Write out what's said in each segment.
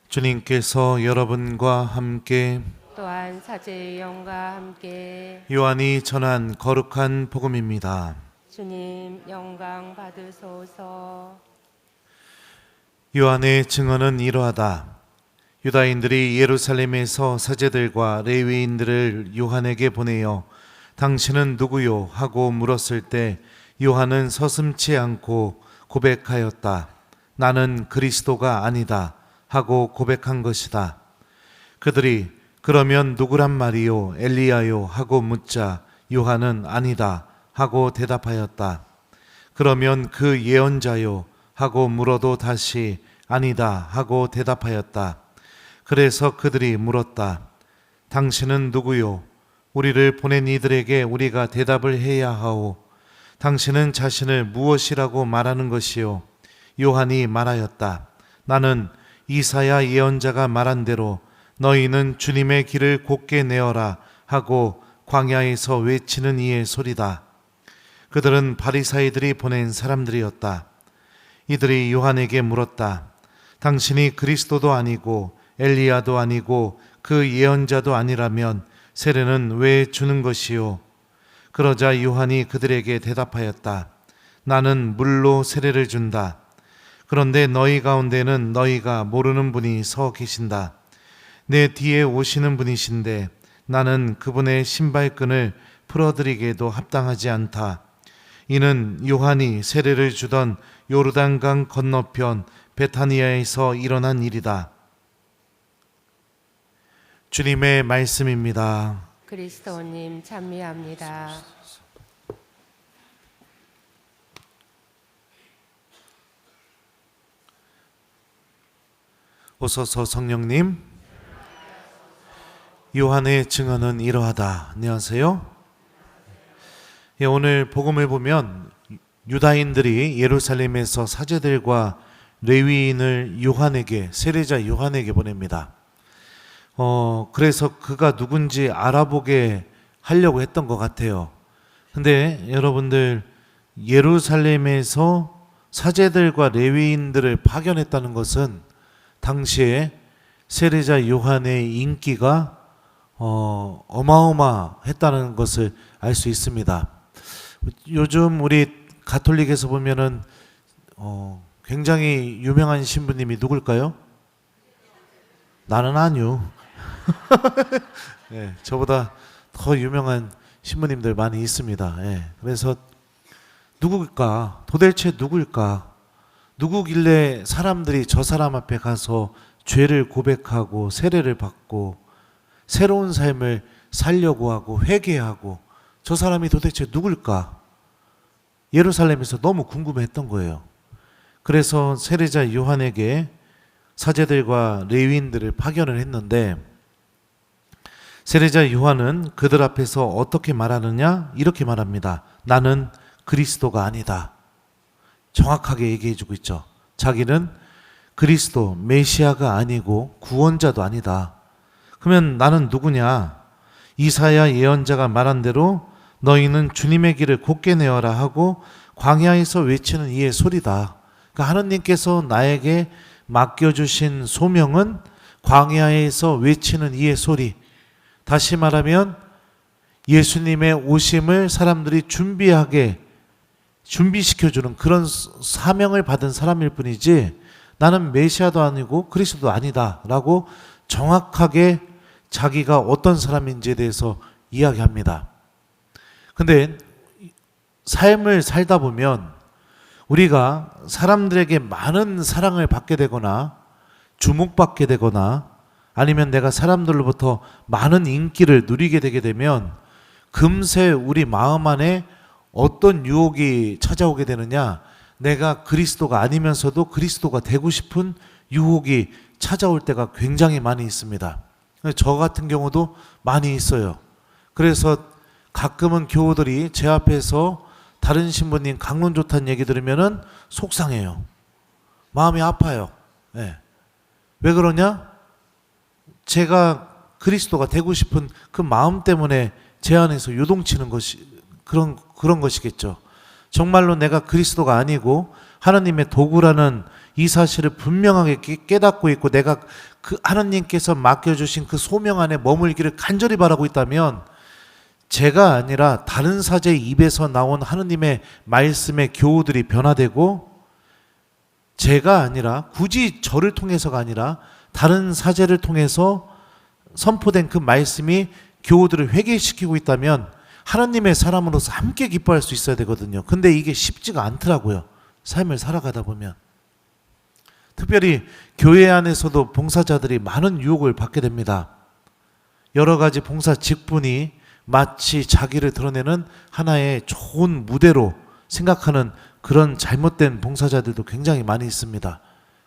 주님께서 여러분과 함께 또한 사제의 영과 함께 요한이 전한 거룩한 복음입니다. 주님 영광 받으소서. 요한의 증언은 이러하다. 유다인들이 예루살렘에서 사제들과 레위인들을 요한에게 보내어 당신은 누구요? 하고 물었을 때 요한은 서슴지 않고 고백하였다. 나는 그리스도가 아니다 하고 고백한 것이다. 그들이 그러면 누구란 말이요? 엘리야요? 하고 묻자 요한은 아니다 하고 대답하였다. 그러면 그 예언자요? 하고 물어도 다시 아니다 하고 대답하였다. 그래서 그들이 물었다. 당신은 누구요? 우리를 보낸 이들에게 우리가 대답을 해야 하오. 당신은 자신을 무엇이라고 말하는 것이요? 요한이 말하였다. 나는 이사야 예언자가 말한 대로 너희는 주님의 길을 곧게 내어라 하고 광야에서 외치는 이의 소리다. 그들은 바리사이들이 보낸 사람들이었다. 이들이 요한에게 물었다. 당신이 그리스도도 아니고 엘리야도 아니고 그 예언자도 아니라면 세례는 왜 주는 것이요? 그러자 요한이 그들에게 대답하였다. 나는 물로 세례를 준다. 그런데 너희 가운데는 너희가 모르는 분이 서 계신다. 내 뒤에 오시는 분이신데 나는 그분의 신발끈을 풀어드리기에도 합당하지 않다. 이는 요한이 세례를 주던 요르단강 건너편 베타니아에서 일어난 일이다. 주님의 말씀입니다. 그리스도님 찬미합니다. 오소서 성령님. 요한의 증언은 이러하다. 안녕하세요. 오늘 복음을 보면 유다인들이 예루살렘에서 사제들과 레위인을 요한에게, 세례자 요한에게 보냅니다. 그래서 그가 누군지 알아보게 하려고 했던 것 같아요. 근데 여러분들, 예루살렘에서 사제들과 레위인들을 파견했다는 것은 당시에 세례자 요한의 인기가 어마어마했다는 것을 알 수 있습니다. 요즘 우리 가톨릭에서 보면은 굉장히 유명한 신부님이 누굴까요? 나는 아니요. 네, 저보다 더 유명한 신부님들 많이 있습니다. 네, 그래서 누구일까? 도대체 누구일까? 누구길래 사람들이 저 사람 앞에 가서 죄를 고백하고 세례를 받고 새로운 삶을 살려고 하고 회개하고, 저 사람이 도대체 누굴까? 예루살렘에서 너무 궁금했던 거예요. 그래서 세례자 요한에게 사제들과 레위인들을 파견을 했는데, 세례자 요한은 그들 앞에서 어떻게 말하느냐? 이렇게 말합니다. 나는 그리스도가 아니다. 정확하게 얘기해주고 있죠. 자기는 그리스도, 메시아가 아니고 구원자도 아니다. 그러면 나는 누구냐? 이사야 예언자가 말한 대로 너희는 주님의 길을 곧게 내어라 하고 광야에서 외치는 이의 소리다. 그러니까 하느님께서 나에게 맡겨주신 소명은 광야에서 외치는 이의 소리. 다시 말하면 예수님의 오심을 사람들이 준비시켜주는 그런 사명을 받은 사람일 뿐이지 나는 메시아도 아니고 그리스도도 아니다 라고 정확하게 자기가 어떤 사람인지에 대해서 이야기합니다. 근데 삶을 살다 보면 우리가 사람들에게 많은 사랑을 받게 되거나 주목받게 되거나 아니면 내가 사람들로부터 많은 인기를 누리게 되게 되면 금세 우리 마음 안에 어떤 유혹이 찾아오게 되느냐? 내가 그리스도가 아니면서도 그리스도가 되고 싶은 유혹이 찾아올 때가 굉장히 많이 있습니다. 저 같은 경우도 많이 있어요. 그래서 가끔은 교우들이 제 앞에서 다른 신부님 강론 좋다는 얘기 들으면은 속상해요. 마음이 아파요. 네. 왜 그러냐? 제가 그리스도가 되고 싶은 그 마음 때문에 제 안에서 요동치는 것이 그런 것이겠죠. 정말로 내가 그리스도가 아니고 하나님의 도구라는 이 사실을 분명하게 깨닫고 있고 내가 그 하나님께서 맡겨주신 그 소명 안에 머물기를 간절히 바라고 있다면 제가 아니라 다른 사제의 입에서 나온 하느님의 말씀의 교우들이 변화되고 제가 아니라 굳이 저를 통해서가 아니라 다른 사제를 통해서 선포된 그 말씀이 교우들을 회개시키고 있다면 하나님의 사람으로서 함께 기뻐할 수 있어야 되거든요. 근데 이게 쉽지가 않더라고요. 삶을 살아가다 보면. 특별히 교회 안에서도 봉사자들이 많은 유혹을 받게 됩니다. 여러 가지 봉사 직분이 마치 자기를 드러내는 하나의 좋은 무대로 생각하는 그런 잘못된 봉사자들도 굉장히 많이 있습니다.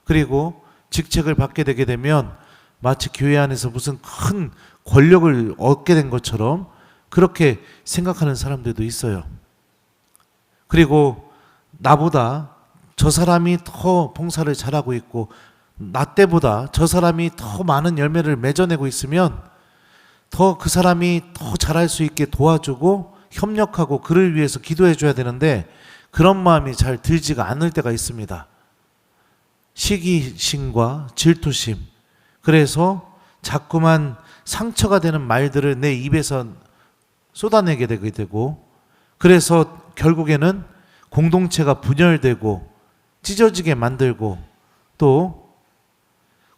그리고 직책을 받게 되게 되면 마치 교회 안에서 무슨 큰 권력을 얻게 된 것처럼 그렇게 생각하는 사람들도 있어요. 그리고 나보다 저 사람이 더 봉사를 잘하고 있고 나 때보다 저 사람이 더 많은 열매를 맺어내고 있으면 더 그 사람이 더 잘할 수 있게 도와주고 협력하고 그를 위해서 기도해 줘야 되는데 그런 마음이 잘 들지가 않을 때가 있습니다. 시기심과 질투심. 그래서 자꾸만 상처가 되는 말들을 내 입에서 쏟아내게 되게 되고 그래서 결국에는 공동체가 분열되고 찢어지게 만들고 또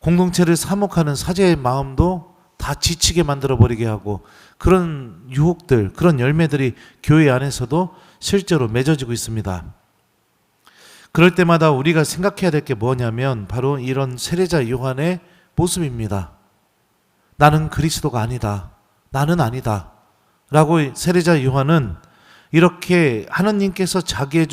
공동체를 사목하는 사제의 마음도 다 지치게 만들어버리게 하고 그런 유혹들, 그런 열매들이 교회 안에서도 실제로 맺어지고 있습니다. 그럴 때마다 우리가 생각해야 될 게 뭐냐면 바로 이런 세례자 요한의 모습입니다. 나는 그리스도가 아니다. 나는 아니다. 라고 세례자 요한은 이렇게 하나님께서 자기에게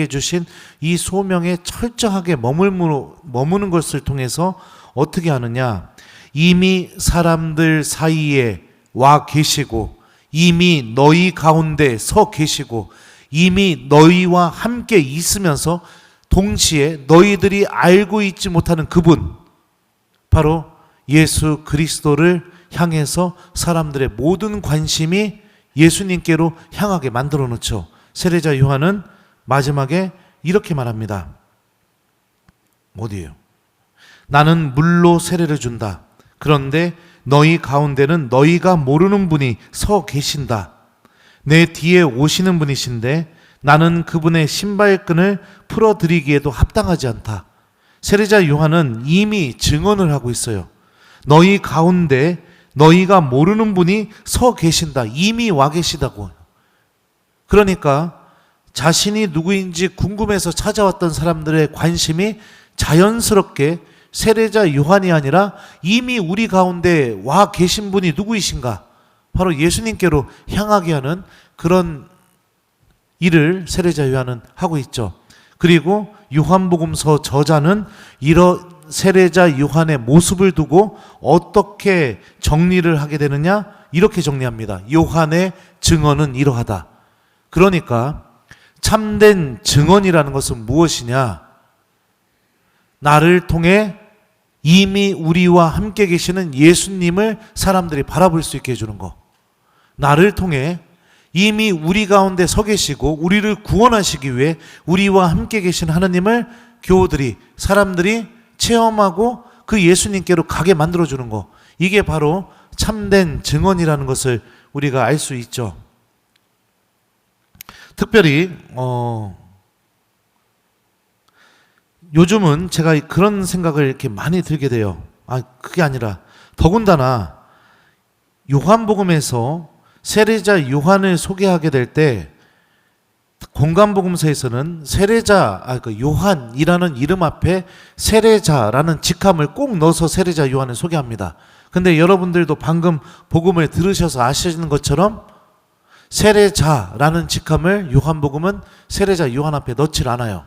주신 이 소명에 철저하게 머무는 것을 통해서 어떻게 하느냐? 이미 사람들 사이에 와 계시고 이미 너희 가운데 서 계시고 이미 너희와 함께 있으면서 동시에 너희들이 알고 있지 못하는 그분 바로 예수 그리스도를 향해서 사람들의 모든 관심이 예수님께로 향하게 만들어 놓죠. 세례자 요한은 마지막에 이렇게 말합니다. 어디예요? 나는 물로 세례를 준다. 그런데 너희 가운데는 너희가 모르는 분이 서 계신다. 내 뒤에 오시는 분이신데 나는 그분의 신발끈을 풀어드리기에도 합당하지 않다. 세례자 요한은 이미 증언을 하고 있어요. 너희 가운데 너희가 모르는 분이 서 계신다. 이미 와 계시다고. 그러니까 자신이 누구인지 궁금해서 찾아왔던 사람들의 관심이 자연스럽게 세례자 요한이 아니라 이미 우리 가운데 와 계신 분이 누구이신가? 바로 예수님께로 향하게 하는 그런 일을 세례자 요한은 하고 있죠. 그리고 요한복음서 저자는 이런 세례자 요한의 모습을 두고 어떻게 정리를 하게 되느냐? 이렇게 정리합니다. 요한의 증언은 이러하다. 그러니까 참된 증언이라는 것은 무엇이냐? 나를 통해 이미 우리와 함께 계시는 예수님을 사람들이 바라볼 수 있게 해주는 것. 나를 통해 이미 우리 가운데 서 계시고 우리를 구원하시기 위해 우리와 함께 계신 하나님을 교우들이, 사람들이 체험하고 그 예수님께로 가게 만들어주는 것. 이게 바로 참된 증언이라는 것을 우리가 알 수 있죠. 특별히 요즘은 제가 그런 생각을 이렇게 많이 들게 돼요. 그게 아니라 더군다나 요한복음에서 세례자 요한을 소개하게 될 때 공간복음서에서는 요한이라는 이름 앞에 세례자라는 직함을 꼭 넣어서 세례자 요한을 소개합니다. 근데 여러분들도 방금 복음을 들으셔서 아시는 것처럼 세례자라는 직함을 요한복음은 세례자 요한 앞에 넣질 않아요.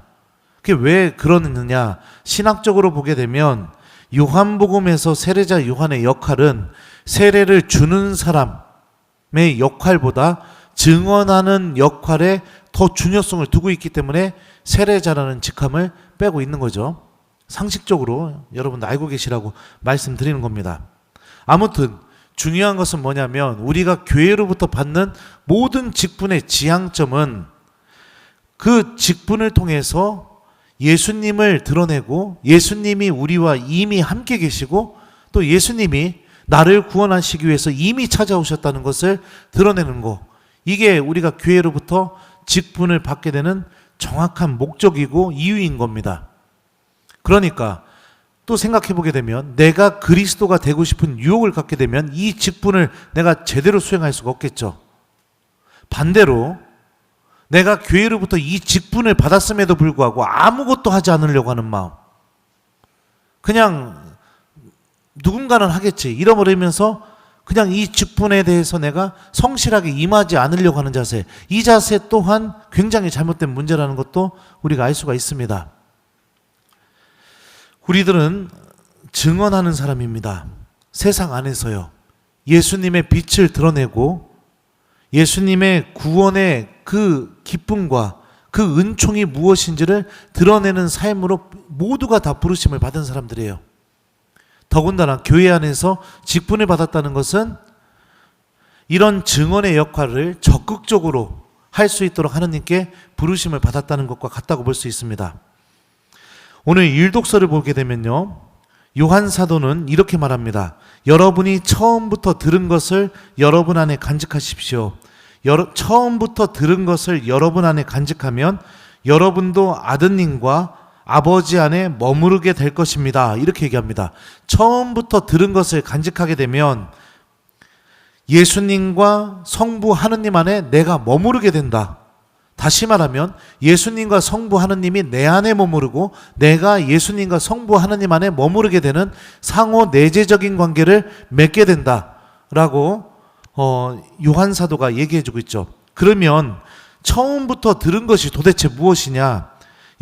그게 왜 그러느냐? 신학적으로 보게 되면 요한복음에서 세례자 요한의 역할은 세례를 주는 사람의 역할보다 증언하는 역할에 더 중요성을 두고 있기 때문에 세례자라는 직함을 빼고 있는 거죠. 상식적으로 여러분들 알고 계시라고 말씀드리는 겁니다. 아무튼 중요한 것은 뭐냐면 우리가 교회로부터 받는 모든 직분의 지향점은 그 직분을 통해서 예수님을 드러내고 예수님이 우리와 이미 함께 계시고 또 예수님이 나를 구원하시기 위해서 이미 찾아오셨다는 것을 드러내는 것, 이게 우리가 교회로부터 직분을 받게 되는 정확한 목적이고 이유인 겁니다. 그러니까 또 생각해 보게 되면 내가 그리스도가 되고 싶은 유혹을 갖게 되면 이 직분을 내가 제대로 수행할 수가 없겠죠. 반대로 내가 교회로부터 이 직분을 받았음에도 불구하고 아무것도 하지 않으려고 하는 마음, 그냥 누군가는 하겠지 잃어버리면서 그냥 이 직분에 대해서 내가 성실하게 임하지 않으려고 하는 자세, 이 자세 또한 굉장히 잘못된 문제라는 것도 우리가 알 수가 있습니다. 우리들은 증언하는 사람입니다. 세상 안에서요, 예수님의 빛을 드러내고 예수님의 구원의 그 기쁨과 그 은총이 무엇인지를 드러내는 삶으로 모두가 다 부르심을 받은 사람들이에요. 더군다나 교회 안에서 직분을 받았다는 것은 이런 증언의 역할을 적극적으로 할 수 있도록 하느님께 부르심을 받았다는 것과 같다고 볼 수 있습니다. 오늘 일독서를 보게 되면요, 요한 사도는 이렇게 말합니다. 여러분이 처음부터 들은 것을 여러분 안에 간직하십시오. 처음부터 들은 것을 여러분 안에 간직하면 여러분도 아드님과 아버지 안에 머무르게 될 것입니다. 이렇게 얘기합니다. 처음부터 들은 것을 간직하게 되면 예수님과 성부 하느님 안에 내가 머무르게 된다. 다시 말하면 예수님과 성부 하느님이 내 안에 머무르고 내가 예수님과 성부 하느님 안에 머무르게 되는 상호 내재적인 관계를 맺게 된다라고 요한 사도가 얘기해 주고 있죠. 그러면 처음부터 들은 것이 도대체 무엇이냐?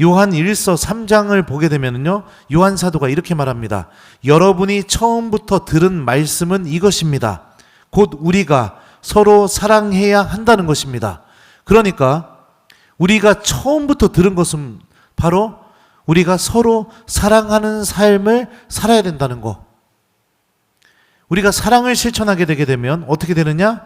요한 1서 3장을 보게 되면요, 요한 사도가 이렇게 말합니다. 여러분이 처음부터 들은 말씀은 이것입니다. 곧 우리가 서로 사랑해야 한다는 것입니다. 그러니까 우리가 처음부터 들은 것은 바로 우리가 서로 사랑하는 삶을 살아야 된다는 것. 우리가 사랑을 실천하게 되게 되면 어떻게 되느냐?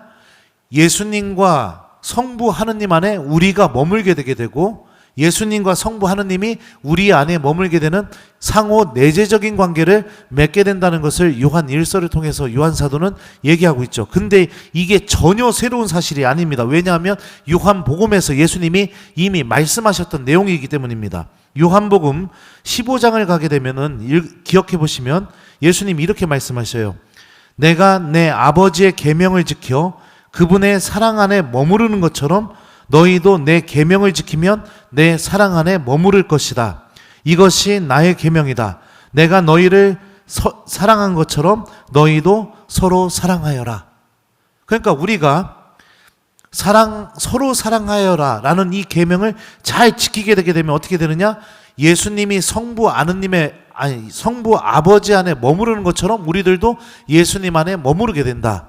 예수님과 성부 하느님 안에 우리가 머물게 되게 되고 예수님과 성부 하느님이 우리 안에 머물게 되는 상호 내재적인 관계를 맺게 된다는 것을 요한 1서를 통해서 요한 사도는 얘기하고 있죠. 근데 이게 전혀 새로운 사실이 아닙니다. 왜냐하면 요한복음에서 예수님이 이미 말씀하셨던 내용이기 때문입니다. 요한복음 15장을 가게 되면은 기억해 보시면 예수님이 이렇게 말씀하셔요. 내가 내 아버지의 계명을 지켜 그분의 사랑 안에 머무르는 것처럼 너희도 내 계명을 지키면 내 사랑 안에 머무를 것이다. 이것이 나의 계명이다. 내가 너희를 사랑한 것처럼 너희도 서로 사랑하여라. 그러니까 우리가 서로 사랑하여라 라는 이 계명을 잘 지키게 되게 되면 어떻게 되느냐? 예수님이 성부 아버지 안에 머무르는 것처럼 우리들도 예수님 안에 머무르게 된다.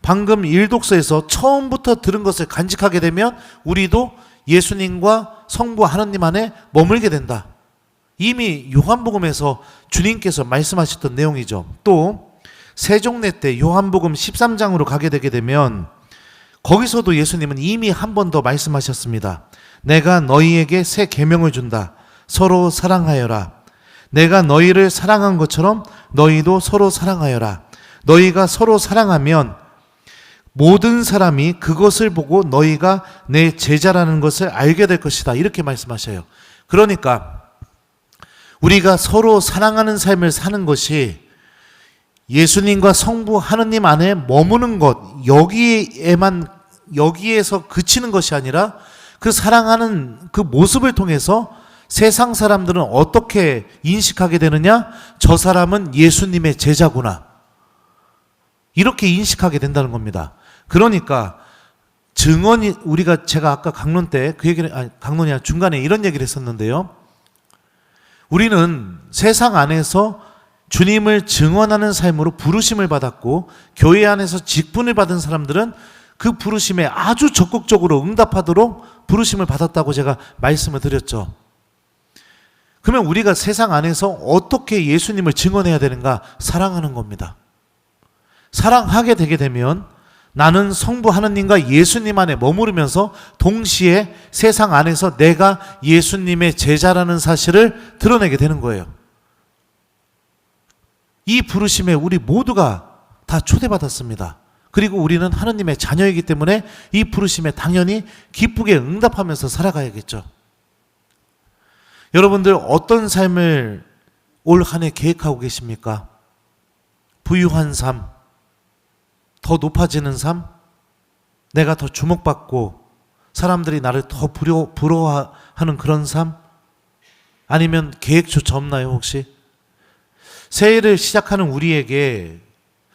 방금 일독서에서 처음부터 들은 것을 간직하게 되면 우리도 예수님과 성부 하느님 안에 머물게 된다. 이미 요한복음에서 주님께서 말씀하셨던 내용이죠. 또 세종례 때 요한복음 13장으로 가게 되게 되면 거기서도 예수님은 이미 한 번 더 말씀하셨습니다. 내가 너희에게 새 계명을 준다. 서로 사랑하여라. 내가 너희를 사랑한 것처럼 너희도 서로 사랑하여라. 너희가 서로 사랑하면 모든 사람이 그것을 보고 너희가 내 제자라는 것을 알게 될 것이다. 이렇게 말씀하셔요. 그러니까 우리가 서로 사랑하는 삶을 사는 것이 예수님과 성부 하느님 안에 머무는 것, 여기에서 그치는 것이 아니라 그 사랑하는 그 모습을 통해서 세상 사람들은 어떻게 인식하게 되느냐? 저 사람은 예수님의 제자구나. 이렇게 인식하게 된다는 겁니다. 그러니까 증언이 제가 아까 강론 때 그 얘기를 강론이 아니라 중간에 이런 얘기를 했었는데요. 우리는 세상 안에서 주님을 증언하는 삶으로 부르심을 받았고 교회 안에서 직분을 받은 사람들은 그 부르심에 아주 적극적으로 응답하도록 부르심을 받았다고 제가 말씀을 드렸죠. 그러면 우리가 세상 안에서 어떻게 예수님을 증언해야 되는가? 사랑하는 겁니다. 사랑하게 되게 되면 나는 성부 하느님과 예수님 안에 머무르면서 동시에 세상 안에서 내가 예수님의 제자라는 사실을 드러내게 되는 거예요. 이 부르심에 우리 모두가 다 초대받았습니다. 그리고 우리는 하느님의 자녀이기 때문에 이 부르심에 당연히 기쁘게 응답하면서 살아가야겠죠. 여러분들 어떤 삶을 올 한 해 계획하고 계십니까? 부유한 삶, 더 높아지는 삶, 내가 더 주목받고 사람들이 나를 더 부러워하는 그런 삶? 아니면 계획조차 없나요 혹시? 새해를 시작하는 우리에게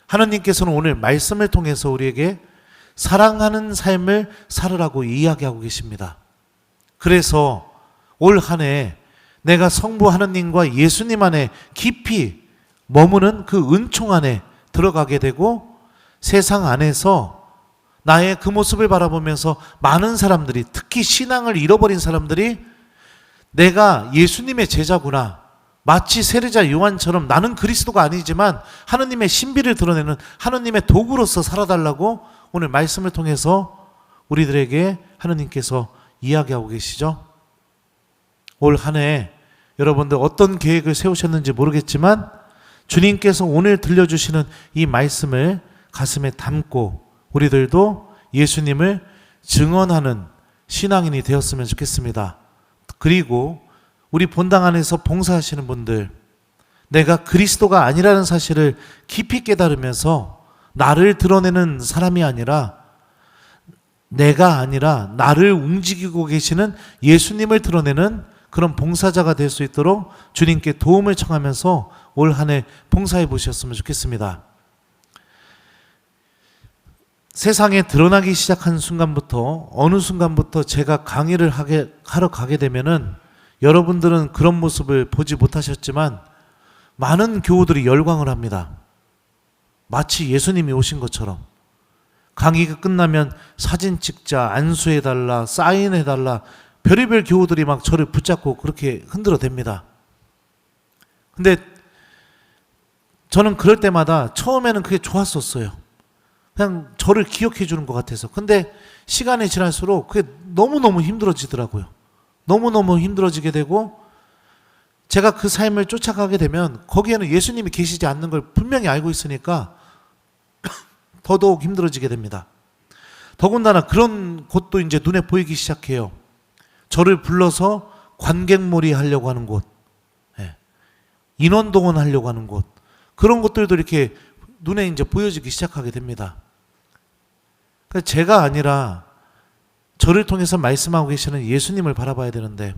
하나님께서는 오늘 말씀을 통해서 우리에게 사랑하는 삶을 살으라고 이야기하고 계십니다. 그래서 올 한 해 내가 성부 하나님과 예수님 안에 깊이 머무는 그 은총 안에 들어가게 되고 세상 안에서 나의 그 모습을 바라보면서 많은 사람들이, 특히 신앙을 잃어버린 사람들이 내가 예수님의 제자구나, 마치 세례자 요한처럼 나는 그리스도가 아니지만 하느님의 신비를 드러내는 하느님의 도구로서 살아달라고 오늘 말씀을 통해서 우리들에게 하느님께서 이야기하고 계시죠. 올 한 해 여러분들 어떤 계획을 세우셨는지 모르겠지만 주님께서 오늘 들려주시는 이 말씀을 가슴에 담고 우리들도 예수님을 증언하는 신앙인이 되었으면 좋겠습니다. 그리고 우리 본당 안에서 봉사하시는 분들, 내가 그리스도가 아니라는 사실을 깊이 깨달으면서 나를 드러내는 사람이 아니라 내가 아니라 나를 움직이고 계시는 예수님을 드러내는 그런 봉사자가 될 수 있도록 주님께 도움을 청하면서 올 한 해 봉사해 보셨으면 좋겠습니다. 세상에 드러나기 시작한 순간부터, 어느 순간부터 제가 강의를 하러 가게 되면은 여러분들은 그런 모습을 보지 못하셨지만 많은 교우들이 열광을 합니다. 마치 예수님이 오신 것처럼. 강의가 끝나면 사진 찍자, 안수해달라, 사인해달라, 별의별 교우들이 막 저를 붙잡고 그렇게 흔들어 댑니다. 근데 저는 그럴 때마다 처음에는 그게 좋았었어요. 그냥 저를 기억해 주는 것 같아서. 근데 시간이 지날수록 그게 너무너무 힘들어지더라고요. 너무너무 힘들어지게 되고 제가 그 삶을 쫓아가게 되면 거기에는 예수님이 계시지 않는 걸 분명히 알고 있으니까 더더욱 힘들어지게 됩니다. 더군다나 그런 곳도 이제 눈에 보이기 시작해요. 저를 불러서 관객몰이 하려고 하는 곳, 인원동원 하려고 하는 곳, 그런 것들도 이렇게 눈에 이제 보여지기 시작하게 됩니다. 그러니까 제가 아니라 저를 통해서 말씀하고 계시는 예수님을 바라봐야 되는데,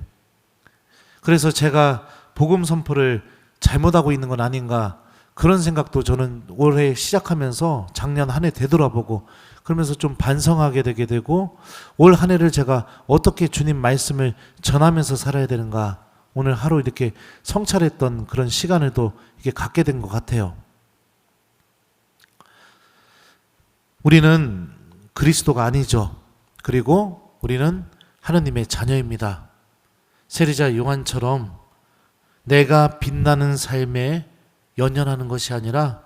그래서 제가 복음 선포를 잘못하고 있는 건 아닌가, 그런 생각도 저는 올해 시작하면서 작년 한 해 되돌아보고 그러면서 좀 반성하게 되게 되고, 올 한 해를 제가 어떻게 주님 말씀을 전하면서 살아야 되는가, 오늘 하루 이렇게 성찰했던 그런 시간을 또 이렇게 갖게 된 것 같아요. 우리는 그리스도가 아니죠. 그리고 우리는 하느님의 자녀입니다. 세례자 요한처럼 내가 빛나는 삶에 연연하는 것이 아니라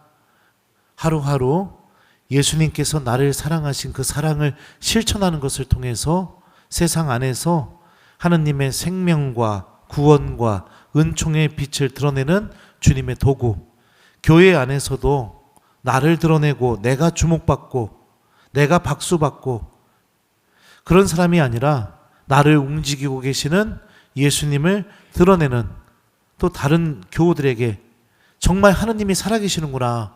하루하루 예수님께서 나를 사랑하신 그 사랑을 실천하는 것을 통해서 세상 안에서 하느님의 생명과 구원과 은총의 빛을 드러내는 주님의 도구, 교회 안에서도 나를 드러내고 내가 주목받고 내가 박수받고 그런 사람이 아니라 나를 움직이고 계시는 예수님을 드러내는 또 다른 교우들에게 정말 하느님이 살아계시는구나,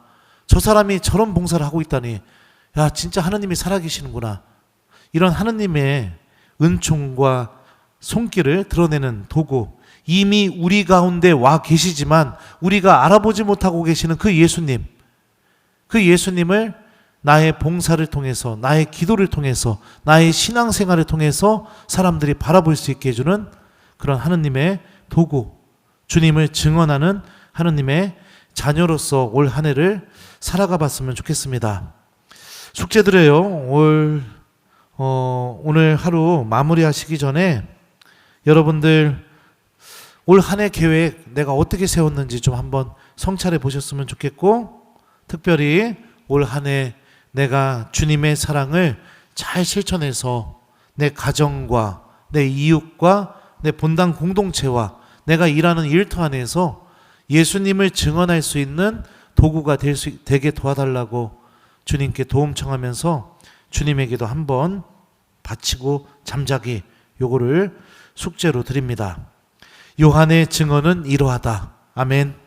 저 사람이 저런 봉사를 하고 있다니, 야 진짜 하느님이 살아계시는구나, 이런 하느님의 은총과 손길을 드러내는 도구, 이미 우리 가운데 와 계시지만 우리가 알아보지 못하고 계시는 그 예수님, 그 예수님을 나의 봉사를 통해서, 나의 기도를 통해서, 나의 신앙생활을 통해서 사람들이 바라볼 수 있게 해주는 그런 하느님의 도구, 주님을 증언하는 하느님의 자녀로서 올 한 해를 살아가 봤으면 좋겠습니다. 숙제 드려요. 오늘 하루 마무리하시기 전에 여러분들 올 한 해 계획 내가 어떻게 세웠는지 좀 한번 성찰해 보셨으면 좋겠고, 특별히 올 한 해 내가 주님의 사랑을 잘 실천해서 내 가정과 내 이웃과 내 본당 공동체와 내가 일하는 일터 안에서 예수님을 증언할 수 있는 도구가 되게 도와달라고 주님께 도움 청하면서 주님에게도 한번 바치고 잠자기 요거를 숙제로 드립니다. 요한의 증언은 이러하다. 아멘.